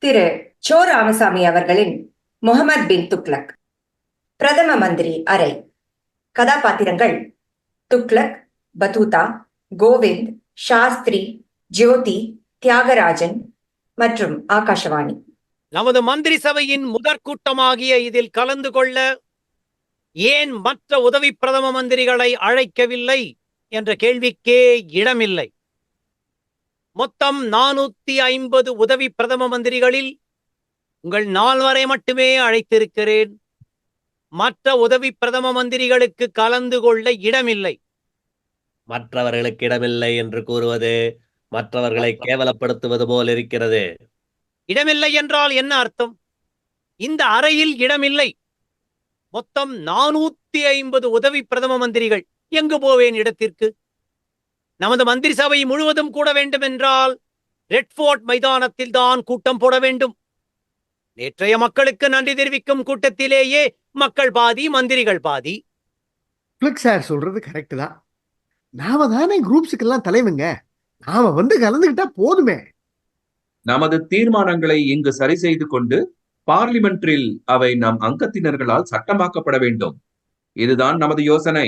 திரு so Ramasamy அவர்களின் முகமது பின் துக்ளக். பிரதம மந்திரி அறை. கதாபாத்திரங்கள்: துக்ளக், பதூதா, கோவிந்த், சாஸ்திரி, ஜோதி, தியாகராஜன் மற்றும் ஆகாஷவாணி. நமது மந்திரி சபையின் முதற் கூட்டமாகிய இதில் கலந்து கொள்ள ஏன் மற்ற உதவி பிரதம மந்திரிகளை அழைக்கவில்லை என்ற கேள்விக்கே இடமில்லை. மொத்தம் 450 உதவி பிரதம மந்திரிகளில் உங்கள் 4 மட்டுமே அழைத்திருக்கிறேன். மற்ற உதவி பிரதம மந்திரிகளுக்கு கலந்து கொள்ள இடமில்லை. மற்றவர்களுக்கு இடமில்லை என்று கூறுவது மற்றவர்களை கேவலப்படுத்துவது போல் இருக்கிறது. இடமில்லை என்றால் என்ன அர்த்தம்? இந்த அறையில் இடமில்லை. மொத்தம் 450 உதவி பிரதம மந்திரிகள். எங்கு போவேன் இடத்திற்கு? நமது மந்திரி சபை முழுவதும் கூட வேண்டும் என்றால் ரெட்ஃபோர்ட் மைதானத்தில் தான் கூட்டம் போட வேண்டும். நேற்றைய மக்களுக்கு நன்றி தெரிவிக்கும் கூட்டத்திலேயே மக்கள் பாதி, மந்திரிகள் பாதி. சார் சொல்றது கரெக்ட் தான். நாம தானே குரூப்ஸுக்கெல்லாம் தலைவங்க. நாம வந்து கலந்துகிட்டா போதுமே. நமது தீர்மானங்களை இங்கு சரி செய்து கொண்டு பார்லிமென்றில் அவை நம் அங்கத்தினர்களால் சட்டமாக்கப்பட வேண்டும். இதுதான் நமது யோசனை.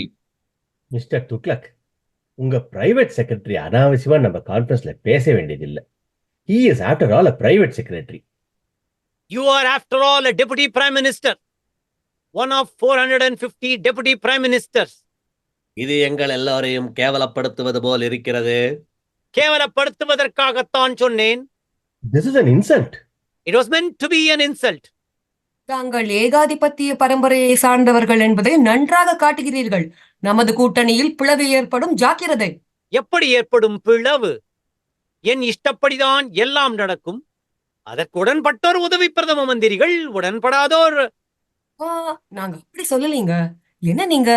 மிஸ்டர் துக்ளக், உங்க பிரைவேட் செக்ரட்டரி அனாவசியமா நம்ம கான்ஃபரன்ஸ்ல பேச வேண்டியதில்லை. He is after all a private secretary. You are after all a deputy prime minister. One of 450 deputy prime ministers. இது எங்கள் எல்லோரையும் கேவலப்படுத்துவது போல் இருக்கிறது. கேவலப்படுத்துவதற்காகத்தான் சொன்னேன். This is an insult. It was meant to be an insult. தாங்கள் ஏகாதிபத்திய பரம்பரையை சார்ந்தவர்கள் என்பதை நன்றாக காட்டுகிறீர்கள். நமது கூட்டணியில் பிளவு ஏற்படும், ஜாக்கிரதை. எப்படி ஏற்படும் பிளவு? என் இஷ்டப்படிதான் எல்லாம் நடக்கும். அதற்கு உடன்பட்டோர் உதவி பிரதம மந்திரிகள், உடன்படாதோர். நாங்க அப்படி சொல்லலீங்க. என்ன நீங்க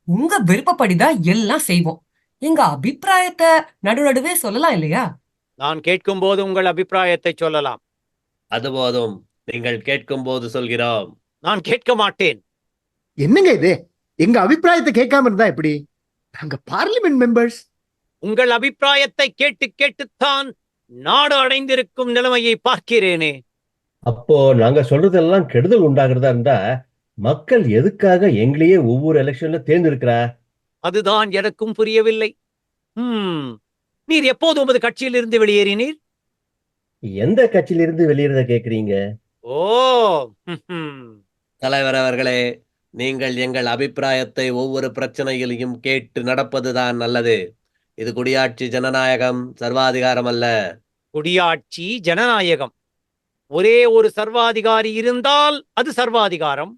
உங்க விருப்பப்படிதான் எல்லாம் செய்வோம். எங்க அபிப்பிராயத்தை நடுநடுவே சொல்லலாம் இல்லையா? நான் கேட்கும் போது உங்கள் அபிப்பிராயத்தை சொல்லலாம். அதுபோதும், நீங்கள் கேட்கும் போது சொல்கிறோம். நான் கேட்க மாட்டேன். என்னங்க இது? எங்க அபிப்பிராயத்தை கேட்காம இருந்தா எப்படி? நாங்க பார்லிமெண்ட் மெம்பர்ஸ். உங்கள் அபிப்பிராயத்தை கேட்டு கேட்டுத்தான் நாடு அடைந்திருக்கும் நிலைமையை பார்க்கிறேனே. அப்போ நாங்க சொல்றதெல்லாம் கெடுதல் உண்டாகிறதா இருந்தா மக்கள் எதுக்காக எங்களையே ஒவ்வொரு எலெக்ஷன்ல தேர்ந்தெடுக்கிறா? அதுதான் எனக்கும் புரியவில்லை. நீர் எப்போது உமது கட்சியில் இருந்து வெளியேறினீர்? எந்த கட்சியிலிருந்து வெளியேறத கேக்குறீங்க? ஓ, தலைவர் அவர்களே, நீங்கள் எங்கள் அபிப்பிராயத்தை ஒவ்வொரு பிரச்சனையிலையும் கேட்டு நடப்பதுதான் நல்லது. இது குடியாட்சி ஜனநாயகம், சர்வாதிகாரம் அல்ல. குடியாட்சி ஜனநாயகம். ஒரே ஒரு சர்வாதிகாரி இருந்தால் அது சர்வாதிகாரம்.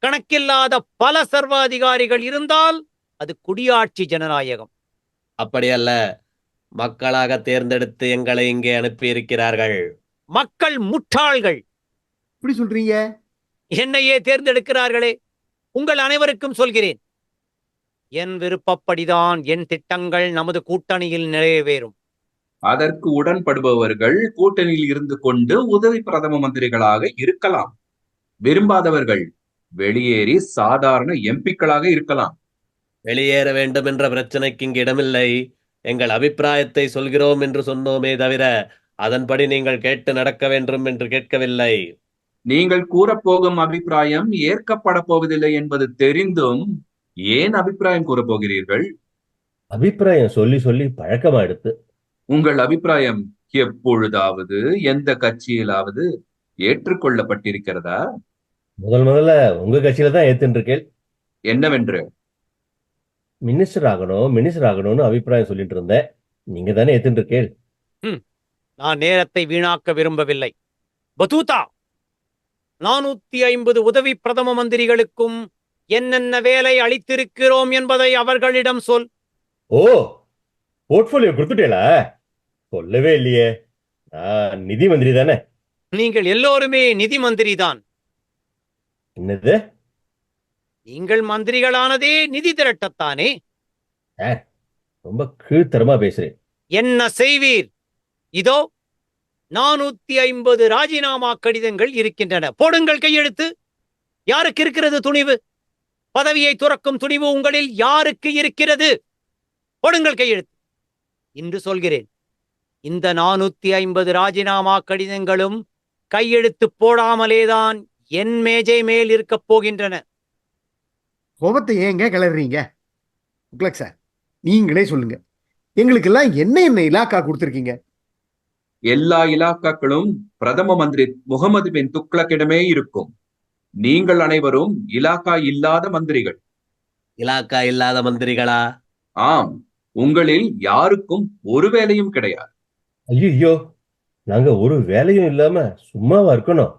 கணக்கில்லாத பல சர்வாதிகாரிகள் இருந்தால் அது குடியாட்சி ஜனநாயகம். அப்படியல்ல. மக்களாக தேர்ந்தெடுத்து எங்களை இங்கே அனுப்பியிருக்கிறார்கள். மக்கள் முட்டாள்கள். எப்படி சொல்றீங்க? என்னையே தேர்ந்தெடுக்கிறார்களே. உங்கள் அனைவருக்கும் சொல்கிறேன், என் விருப்பப்படிதான் என் திட்டங்கள் நமது கூட்டணியில் நிறைவேறும். அதற்கு உடன்படுபவர்கள் கூட்டணியில் இருந்து கொண்டு உதவி பிரதம மந்திரிகளாக இருக்கலாம். விரும்பாதவர்கள் வெளியேறி சாதாரண எம்பிக்களாக இருக்கலாம். வெளியேற வேண்டும் என்ற பிரச்சனைக்கு இங்கு இடமில்லை. எங்கள் அபிப்பிராயத்தை சொல்கிறோம் என்று சொன்னோமே தவிர அதன்படி நீங்கள் கேட்டு நடக்க வேண்டும் என்று கேட்கவில்லை. நீங்கள் கூறப்போகும் அபிப்பிராயம் ஏற்கப்பட போவதில்லை என்பது தெரிந்தும் ஏன் அபிப்பிராயம் கூறப்போகிறீர்கள்? அபிப்பிராயம் சொல்லி சொல்லி பழக்கமா எடுத்து. உங்கள் அபிப்பிராயம் எப்பொழுதாவது எந்த கட்சியிலாவது ஏற்றுக்கொள்ளப்பட்டிருக்கிறதா? முதல்ல உங்க கட்சியில தான் ஏத்துன்னு இருக்கேன். என்னவென்று? மினிஸ்டர் ஆகணும்னு அபிப்பிராயம் சொல்லிட்டு இருந்தேன். நீங்க தானே ஏத்துன்னு இருக்கேன். நான் நேரத்தை வீணாக்க விரும்பவில்லை. பதூதா, 450 உதவி பிரதம மந்திரிகளுக்கும் என்னென்ன வேலை அளித்திருக்கிறோம் என்பதை அவர்களிடம் சொல். ஓ, போர்ட்போலியோ கொடுத்துட்டேளா? சொல்லவே இல்லையே. நான் நிதி மந்திரி தானே. நீங்கள் எல்லோருமே நிதி மந்திரி தான். என்னது? நீங்கள் மந்திரிகளானதே நிதி திரட்டத்தானே. ரொம்ப கீழ்த்தரமா பேசுறேன். என்ன செய்வீர்? இதோ 450 ராஜினாமா கடிதங்கள் இருக்கின்றன. போடுங்கள் கையெழுத்து. யாருக்கு இருக்கிறது துணிவு? பதவியை துறக்கும் துணிவு உங்களில் யாருக்கு இருக்கிறது? போடுங்கள் கையெழுத்து. இன்று சொல்கிறேன், இந்த 450 ராஜினாமா கடிதங்களும் கையெழுத்து போடாமலேதான் என் மேஜை மேல் இருக்கப் போகின்றன. கோபத்தை ஏங்க கிளறீங்க? துக்ளக் சார், நீங்களே சொல்லுங்க, எங்களுக்கெல்லாம் என்ன என்ன இலாக்கா கொடுத்துருக்கீங்க? எல்லா இலாக்காக்களும் பிரதம மந்திரி முகமது பின் துக்ளக்கிடமே இருக்கும். நீங்கள் அனைவரும் இலாக்கா இல்லாத மந்திரிகள். இலாக்கா இல்லாத மந்திரிகளா? ஆம், உங்களில் யாருக்கும் ஒரு வேலையும் கிடையாது. ஐயோ, நாங்க ஒரு வேலையும் இல்லாம சும்மாவா இருக்கணும்?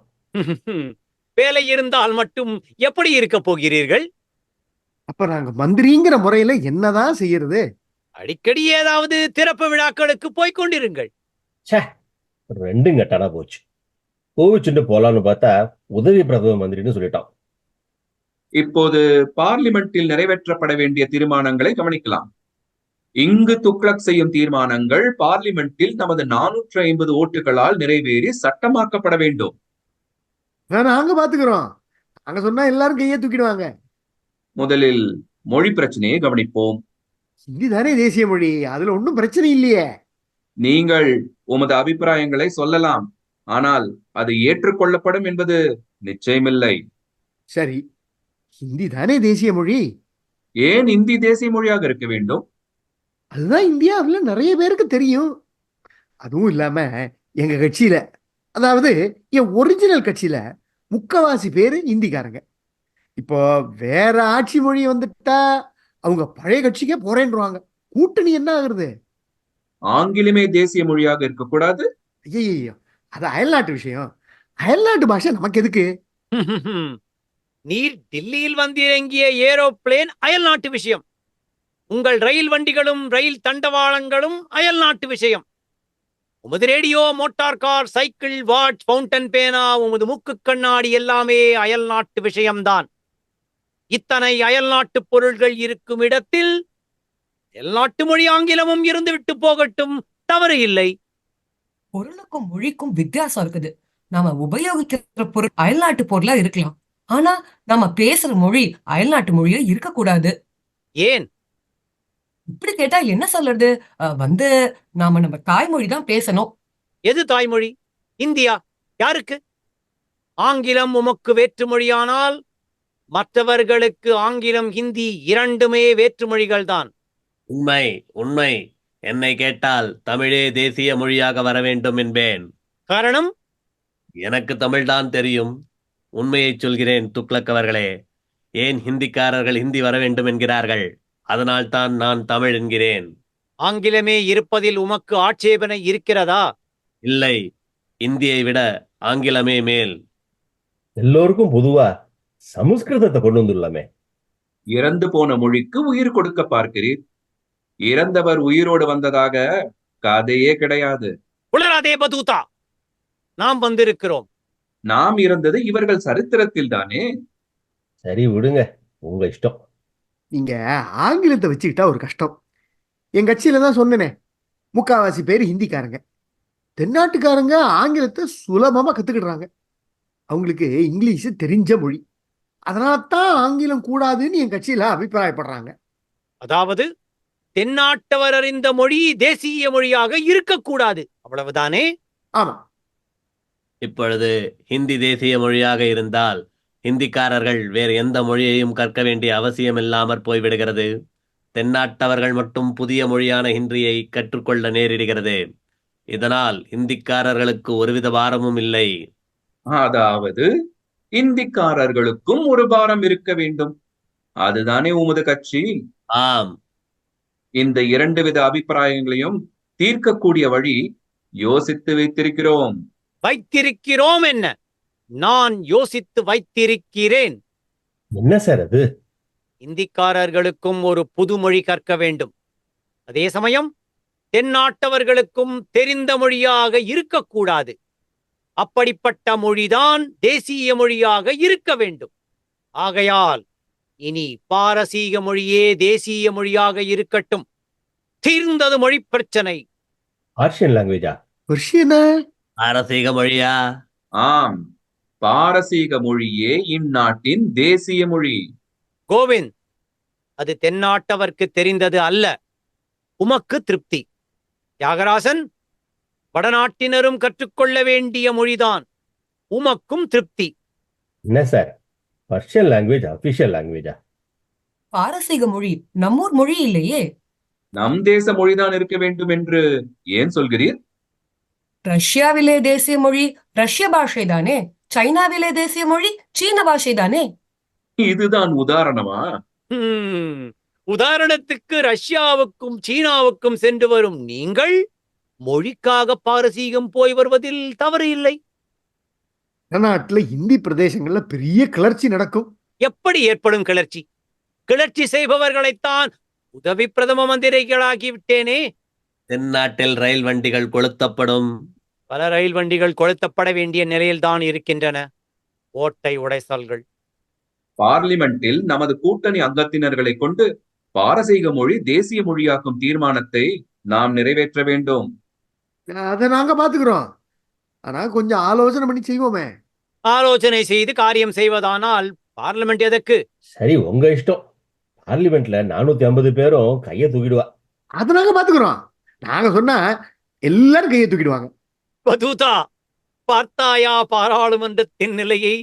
வேலை இருந்தால் மட்டும் எப்படி இருக்கப் போகிறீர்கள்? அப்ப நாங்க மந்திரிங்கிற முறையில என்னதான் செய்யறது? அடிக்கடி ஏதாவது திறப்பு விழாக்களுக்கு போய்க் கொண்டிருங்கள். ச்சே, ரெண்டும் கட்டானா போச்சு. கோவிச்சுட்டு போலான்னு பார்த்தா உதவி பிரதம மந்திரின்னு சொல்லிட்டான். இப்போது பார்லிமெண்டில் நிறைவேற்றப்பட வேண்டிய தீர்மானங்களை கவனிக்கலாம். இங்கு துக்ளக் செய்யும் தீர்மானங்கள் பார்லிமெண்டில் நமது 450 ஓட்டுகளால் நிறைவேறி சட்டமாக்கப்பட வேண்டும். நாங்க பாத்துக்கிறோம். நாங்க சொன்னா எல்லாரும் கையை தூக்கிடுவாங்க. முதலில் மொழி பிரச்சனையை கவனிப்போம். ஹிந்தி தானே தேசிய மொழி, அதுல ஒன்றும் பிரச்சனை இல்லையே. நீங்கள் உமது அபிப்பிராயங்களை சொல்லலாம், ஆனால் அது ஏற்றுக்கொள்ளப்படும் என்பது நிச்சயமில்லை. சரி, ஹிந்தி தானே தேசிய மொழி. ஏன் இந்தி தேசிய மொழியாக இருக்க வேண்டும்? அதுதான் இந்தியாவுல நிறைய பேருக்கு தெரியும். அதுவும் இல்லாம எங்க கட்சியில, அதாவது என் ஒரிஜினல் கட்சியில முக்கவாசி பேரு இந்திக்காரங்க. இப்போ வேற ஆட்சி மொழி வந்துட்டா அவங்க பழைய கட்சிக்கே போறேன்றாங்க. கூட்டணி என்ன ஆகுறது? ஆங்கிலமே தேசிய மொழியாக இருக்கக்கூடாது. ஐயோ, அது அயல்நாட்டு விஷயம். அயல்நாட்டு பாஷை நமக்கு எதுக்கு? நீர் டில்லியில் வந்திறங்கிய ஏரோப்ளேன் அயல் நாட்டு விஷயம். உங்கள் ரயில் வண்டிகளும் ரயில் தண்டவாளங்களும் அயல் நாட்டு விஷயம். உமது radio, motor car, cycle, watch, fountain பேனா, உமது மூக்கு கண்ணாடி எல்லாமே அயல் நாட்டு விஷயம்தான். இத்தனை அயல் நாட்டு பொருள்கள் இருக்கும் இடத்தில் நாட்டு மொழி ஆங்கிலமும் இருந்து விட்டு போகட்டும், தவறு இல்லை. பொருளுக்கும் மொழிக்கும் வித்தியாசம் இருக்குது. நாம உபயோகிக்கிற பொருள் அயல்நாட்டு பொருளா இருக்கலாம். ஆனா நாம பேசுற மொழி அயல்நாட்டு மொழியா இருக்கக்கூடாது. ஏன்? இப்படி கேட்டா என்ன சொல்றது? நாம நம்ம தாய்மொழி தான் பேசணும். எது தாய்மொழி? இந்தியா. யாருக்கு? ஆங்கிலம் உமக்கு வேற்றுமொழியானால் மற்றவர்களுக்கு ஆங்கிலம், ஹிந்தி இரண்டுமே வேற்றுமொழிகள்தான். உண்மை, உண்மை. என்னை கேட்டால் தமிழே தேசிய மொழியாக வர வேண்டும் என்பேன். காரணம்? எனக்கு தமிழ்தான் தெரியும். உண்மையைச் சொல்கிறேன் துக்ளக் அவர்களே. ஏன் ஹிந்திக்காரர்கள் ஹிந்தி வர வேண்டும் என்கிறார்கள்? அதனால்தான் நான் தமிழ் என்கிறேன். ஆங்கிலமே இருப்பதில் உமக்கு ஆட்சேபனை இருக்கிறதா? இல்லை, இந்தியை விட ஆங்கிலமே மேல். எல்லோருக்கும் பொதுவா சமஸ்கிருதத்தை கொண்டு வந்துடலாமே. இறந்து போன மொழிக்கு உயிர் கொடுக்க பார்க்கிறீர். இறந்தவர் உயிரோடு வந்ததாக கதையே கிடையாது. உளராதே பதூதா. நாம் வந்திருக்கிறோம். நாம் இறந்தது இவர்கள் சரித்திரத்தில் தானே. சரி விடுங்க, உங்க இஷ்டம். நீங்க ஆங்கிலத்தை வச்சுக்கிட்டா ஒரு கஷ்டம். என் கட்சியில தான் சொன்னேனே, முக்காவாசி பேர் ஹிந்திக்காரங்க. தென்னாட்டுக்காரங்க ஆங்கிலத்தை சுலபமா கத்துக்கிடுறாங்க. அவங்களுக்கு இங்கிலீஷ் தெரிஞ்ச மொழி. அதனால தான் ஆங்கிலம் கூடாதுன்னு என் கட்சியில அபிப்பிராயப்படுறாங்க. அதாவது தென்னாட்டவர் அறிந்த மொழி தேசிய மொழியாக இருக்கக்கூடாது, அவ்வளவுதானே? ஆமா. இப்பொழுது ஹிந்தி தேசிய மொழியாக இருந்தால் ஹிந்திக்காரர்கள் வேறு எந்த மொழியையும் கற்க வேண்டிய அவசியம் இல்லாமற் போய்விடுகிறது. தென்னாட்டவர்கள் மட்டும் புதிய மொழியான ஹிந்தியை கற்றுக்கொள்ள நேரிடுகிறது. இதனால் ஹிந்திக்காரர்களுக்கு ஒருவித பாரமும் இல்லை. அதாவது இந்திக்காரர்களுக்கும் ஒரு பாரம் இருக்க வேண்டும். அதுதானே உமது கட்சி. ஆம், இந்த 2 வித அபிப்பிராயங்களையும் தீர்க்கக்கூடிய வழி யோசித்து வைத்திருக்கிறோம். வைத்திருக்கிறோம் என்ன? நான் யோசித்து வைத்திருக்கிறேன். என்ன சார் அது? இந்திக்காரர்களுக்கும் ஒரு புது மொழி கற்க வேண்டும். அதே சமயம் தென்னாட்டவர்களுக்கும் தெரிந்த மொழியாக இருக்கக்கூடாது. அப்படிப்பட்ட மொழிதான் தேசிய மொழியாக இருக்க வேண்டும். ஆகையால் இனி பாரசீக மொழியே தேசிய மொழியாக இருக்கட்டும். தீர்ந்தது மொழி பிரச்சனை. ஆர்ஷியன் லாங்குவேஜா? பெர்ஷியனா? பாரசீக மொழியா? ஆம், பாரசீக மொழியே இந்நாட்டின் தேசிய மொழி. கோவிந்த், அது தென்னாட்டவர்க்கு தெரிந்தது அல்ல. உமக்கு திருப்தி. தியாகராசன், வடநாட்டினரும் கற்றுக்கொள்ள வேண்டிய மொழிதான். உமக்கும் திருப்தி. என்ன சார், பர்ஷியன் லாங்குவேஜ் அபிஷியல் லாங்குவேஜா? பாரசீக மொழி நம்மூர் மொழி இல்லையே. நம் தேச மொழிதான் இருக்க வேண்டும் என்று ஏன் சொல்கிறீர்? ரஷ்யாவிலே தேசிய மொழி ரஷ்ய பாஷை தானே. சைனாவிலே தேசிய மொழி சீன பாஷை தானே. இதுதான் உதாரணமா? ஹம், உதாரணத்துக்கு ரஷ்யாவுக்கும் சீனாவுக்கும் சென்று வரும் நீங்கள் மொழிக்காக பாரசீகம் போய் வருவதில் தவறு இல்லை. வடநாட்டுல இந்தி பிரதேசங்கள்ல பெரிய கிளர்ச்சி நடக்கும். எப்படி ஏற்படும் கிளர்ச்சி? கிளர்ச்சி செய்பவர்களைத்தான் உதவி பிரதம மந்திரிகளாகி விட்டேனே. தென்னாட்டில் ரயில் வண்டிகள் கொளுத்தப்படும். பல ரயில் வண்டிகள் கொளுத்தப்பட வேண்டிய நிலையில்தான் இருக்கின்றன. ஓட்டை உடைசல்கள். பார்லிமெண்டில் நமது கூட்டணி அங்கத்தினர்களை கொண்டு பாரசீக மொழி தேசிய மொழியாக்கும் தீர்மானத்தை நாம் நிறைவேற்ற வேண்டும். அதை நாங்க பாத்துக்கிறோம். ஆனா கொஞ்சம் ஆலோசனை பண்ணி செய்வோமே. ஆலோசனை செய்து காரியம் செய்வதானால் பார்லிமெண்ட் எதற்கு? சரி, உங்க இஷ்டம். பார்லிமெண்ட்ல 450 பேரும் கையை தூக்கிடுவா. அதை நாங்க பாத்துக்கிறோம். நாங்க சொன்னா எல்லாரும் கையை தூக்கிடுவாங்க. பதூதா, பார்த்தாயா பாராளுமன்றத்தின் நிலையை?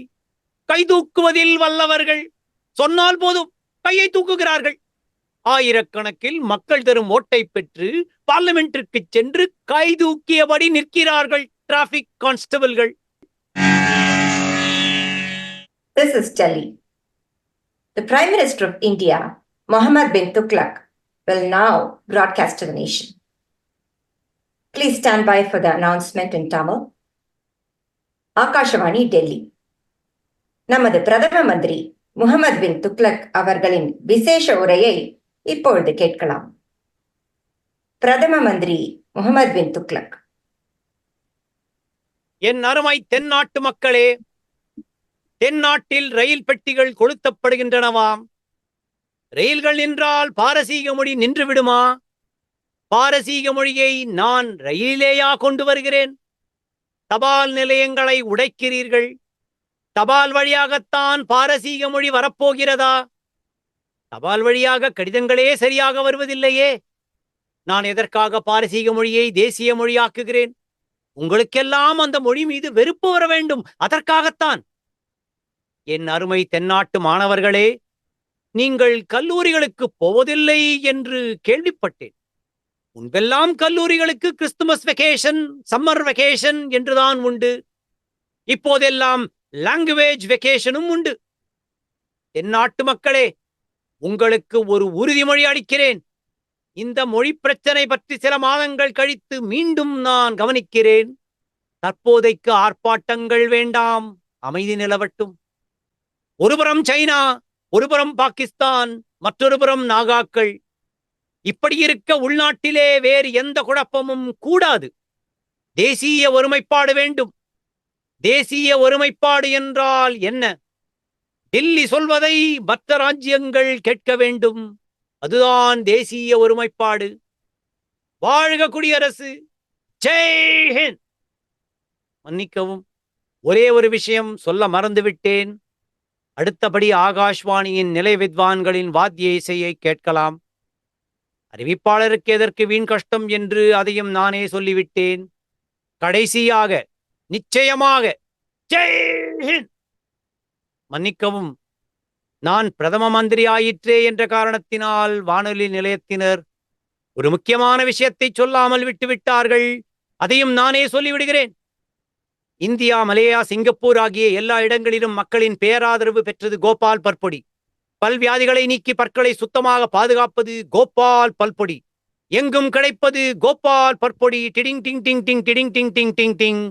கை தூக்குவதில் வல்லவர்கள் சொன்னால் போதும் கையை தூக்குகிறார்கள். ஆயிரக்கணக்கில் மக்கள் தரும் ஓட்டை பெற்று பார்லிமெண்டிற்கு சென்று கை தூக்கியபடி நிற்கிறார்கள் traffic கான்ஸ்டபிள்கள். This is Delhi. The Prime Minister of India, Mohammed bin Tughlaq, will now broadcast to the nation. Please stand by for the announcement in Tamil. Akashvani Delhi. நமது பிரதம மந்திரி முகமது பின் துக்ளக் அவர்களின் விசேஷ உரையை இப்பொழுது கேட்கலாம். பிரதம மந்திரி முகமது பின் துக்ளக். என் அருமை தென்னாட்டு மக்களே, தென்னாட்டில் ரயில் பெட்டிகள் கொளுத்தப்படுகின்றனவாம். ரயில்கள் நின்றால் பாரசீக மொழி நின்று விடுமா? பாரசீக மொழியை நான் ரயிலேயா கொண்டு வருகிறேன்? தபால் நிலையங்களை உடைக்கிறீர்கள். தபால் வழியாகத்தான் பாரசீக மொழி வரப்போகிறதா? தபால் வழியாக கடிதங்களே சரியாக வருவதில்லையே. நான் எதற்காக பாரசீக மொழியை தேசிய மொழியாக்குகிறேன்? உங்களுக்கெல்லாம் அந்த மொழி மீது வெறுப்பு வர வேண்டும், அதற்காகத்தான். என் அருமை தென்னாட்டு மாணவர்களே, நீங்கள் கல்லூரிகளுக்கு போவதில்லை என்று கேள்விப்பட்டேன். முன்பெல்லாம் கல்லூரிகளுக்கு கிறிஸ்துமஸ் வெகேஷன், சம்மர் வெகேஷன் என்றுதான் உண்டு. இப்போதெல்லாம் லாங்குவேஜ் வெகேஷனும் உண்டு. தென்னாட்டு மக்களே, உங்களுக்கு ஒரு உறுதிமொழி அளிக்கிறேன். இந்த மொழி பிரச்சனை பற்றி சில மாதங்கள் கழித்து மீண்டும் நான் கவனிக்கிறேன். தற்போதைக்கு ஆர்ப்பாட்டங்கள் வேண்டாம், அமைதி நிலவட்டும். ஒருபுறம் சைனா, ஒருபுறம் பாகிஸ்தான், மற்றொருபுறம் நாகாக்கள். இப்படி இருக்க உள்நாட்டிலே வேறு எந்த குழப்பமும் கூடாது. தேசிய ஒருமைப்பாடு வேண்டும். தேசிய ஒருமைப்பாடு என்றால் என்ன? டெல்லி சொல்வதை மற்ற ராஜ்யங்கள் கேட்க வேண்டும். அதுதான் தேசிய ஒருமைப்பாடு. வாழ்க குடியரசு! ஜெய் ஹிந்த்! மன்னிக்கவும், ஒரே ஒரு விஷயம் சொல்ல மறந்துவிட்டேன். அடுத்தபடி ஆகாஷ்வாணியின் நிலை வித்வான்களின் வாத்திய இசையை கேட்கலாம். அறிவிப்பாளருக்கு எதற்கு வீண் கஷ்டம் என்று அதையும் நானே சொல்லிவிட்டேன். கடைசியாக நிச்சயமாக ஜெய் ஹிந்த்! மன்னிக்கவும், நான் பிரதம மந்திரி ஆயிற்றே என்ற காரணத்தினால் வானொலி நிலையத்தினர் ஒரு முக்கியமான விஷயத்தை சொல்லாமல் விட்டுவிட்டார்கள். அதையும் நானே சொல்லிவிடுகிறேன். இந்தியா, மலேயா, சிங்கப்பூர் ஆகிய எல்லா இடங்களிலும் மக்களின் பேராதரவு பெற்றது கோபால் பற்பொடி. பல்வியாதிகளை நீக்கி பற்களை சுத்தமாக பாதுகாப்பது கோபால் பல்பொடி. எங்கும் கிடைப்பது கோபால் பற்பொடி. டிடிங் டிங் டிங் டிங் டிடிங் டிங் டிங் டிங் டிங்.